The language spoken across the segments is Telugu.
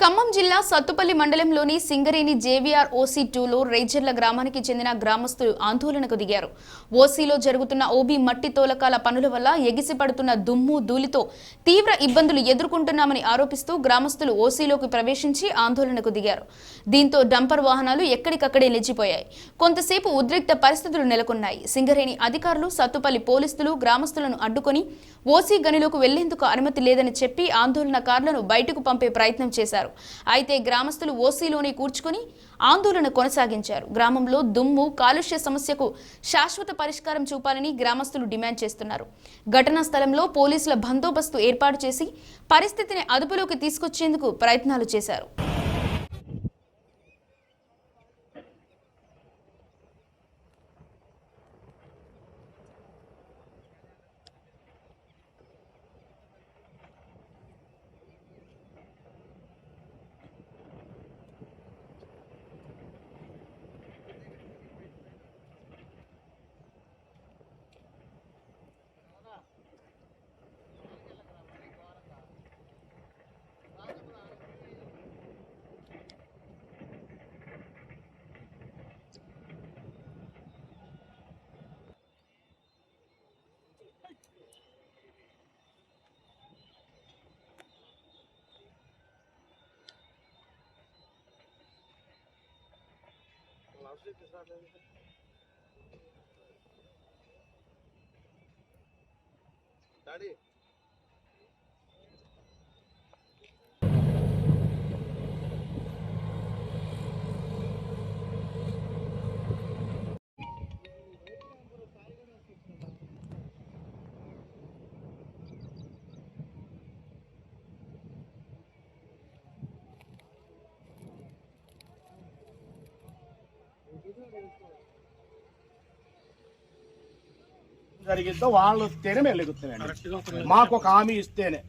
ఖమ్మం జిల్లా సత్తుపల్లి మండలంలోని సింగరేణి జేవీఆర్ ఓసీ 2లో రేజర్ల గ్రామానికి చెందిన గ్రామస్తులు ఆందోళనకు దిగారు. ఓసీలో జరుగుతున్న ఓబీ మట్టి తోలకాల పనుల వల్ల ఎగిసిపడుతున్న దుమ్ము ధూళితో తీవ్ర ఇబ్బందులు ఎదుర్కొంటున్నామని ఆరోపిస్తూ గ్రామస్తులు ఓసీలోకి ప్రవేశించి ఆందోళనకు దిగారు. దీంతో డంపర్ వాహనాలు ఎక్కడికక్కడే నిలిచిపోయాయి. కొంతసేపు ఉద్రిక్త పరిస్థితులు నెలకొన్నాయి. సింగరేణి అధికారులు, సత్తుపల్లి పోలీసులు గ్రామస్తులను అడ్డుకొని ఓసీ గనిలోకి వెళ్లేందుకు అనుమతి లేదని చెప్పి ఆందోళనకారులను బయటకు పంపే ప్రయత్నం చేశారు. అయితే గ్రామస్తులు ఓసీలోనే కూర్చుకొని ఆందోళన కొనసాగించారు. గ్రామంలో దుమ్ము, కాలుష్య సమస్యకు శాశ్వత పరిష్కారం చూపాలని గ్రామస్తులు డిమాండ్ చేస్తున్నారు. ఘటనా స్థలంలో పోలీసుల బందోబస్తు ఏర్పాటు చేసి పరిస్థితిని అదుపులోకి తీసుకొచ్చేందుకు ప్రయత్నాలు చేశారు. Daddy. జరిగిద్దో వాళ్ళు వస్తేనే మేము ఎలుగుతున్నాయండి. మాకు ఒక హామీ ఇస్తేనే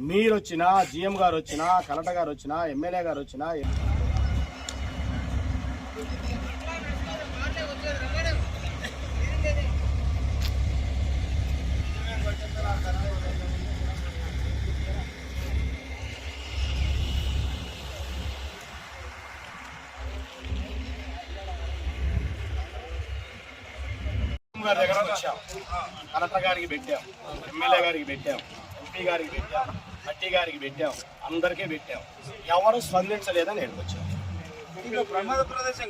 మీరు వచ్చినా, జిఎం గారు వచ్చినా, కలెక్టర్ గారు వచ్చినా, ఎమ్మెల్యే గారు వచ్చినా గారి దగ్గర వచ్చాం, కలెక్టర్ గారికి పెట్టాం, ఎమ్మెల్యే గారికి పెట్టాం, ఎంపీ గారికి పెట్టాం, మట్టి గారికి పెట్టాం, అందరికీ పెట్టాం. ఎవరు స్పందించలేదని నేను వచ్చాను.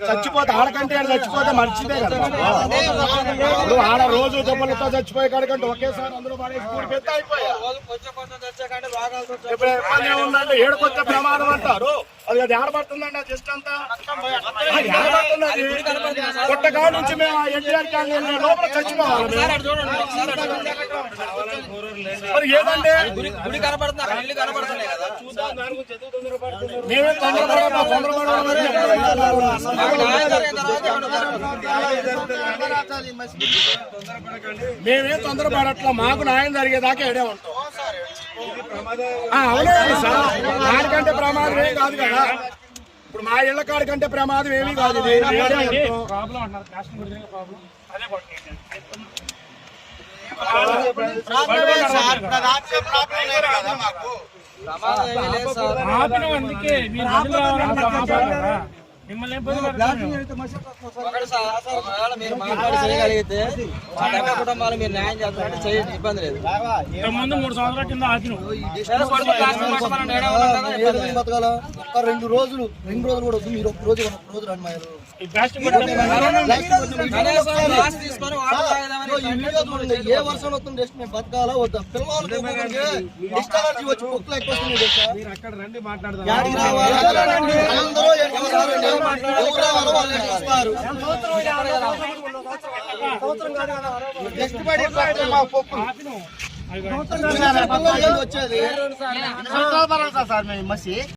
చచ్చిపోతే ఆడకంటే చచ్చిపోతే మంచిదే కదా. ఇప్పుడు ఆడ రోజు దెబ్బలతో చచ్చిపోయే కాడికంటే ఒకేసారి అందరూ పెద్ద అయిపోయా. ఇప్పుడు ఇబ్బంది ఏముందంటే ఏడుకొచ్చే ప్రమాదం అంటారు. అది అది ఆడబడుతుందండి. జస్ట్ అంతా ఆడబడుతున్నది. కొట్టగా నుంచి మేము ఎన్టీఆర్ కాలనీ లోపల చచ్చిపోవాలి. మరి ఏదంటే మేమే మేమేం తొందరపడట్లా. మాకు న్యాయం జరిగేదాకా ఏడే ఉంటాం. అవునే సార్, దానికంటే ప్రమాదం ఏం కాదు కదా. ఇప్పుడు మా ఇళ్ల కాడి కంటే ప్రమాదం ఏమీ కాదు. చేయగలిగితే కుటుంబాలు మీరు న్యాయం చేస్తారంటే చేయండి, ఇబ్బంది లేదు. ముందు 3 సంవత్సరాల కింద బతకాల ఒక్క 2 రోజులు కూడా వద్దు. మీరు ఒక రోజు రండి. ఏ వర్షం వస్తుంది జస్ట్ మేము బతకాలా వద్దా? పిల్లలకి డిస్టాలజీ వచ్చి బుక్లు ఎక్కువ వచ్చేది.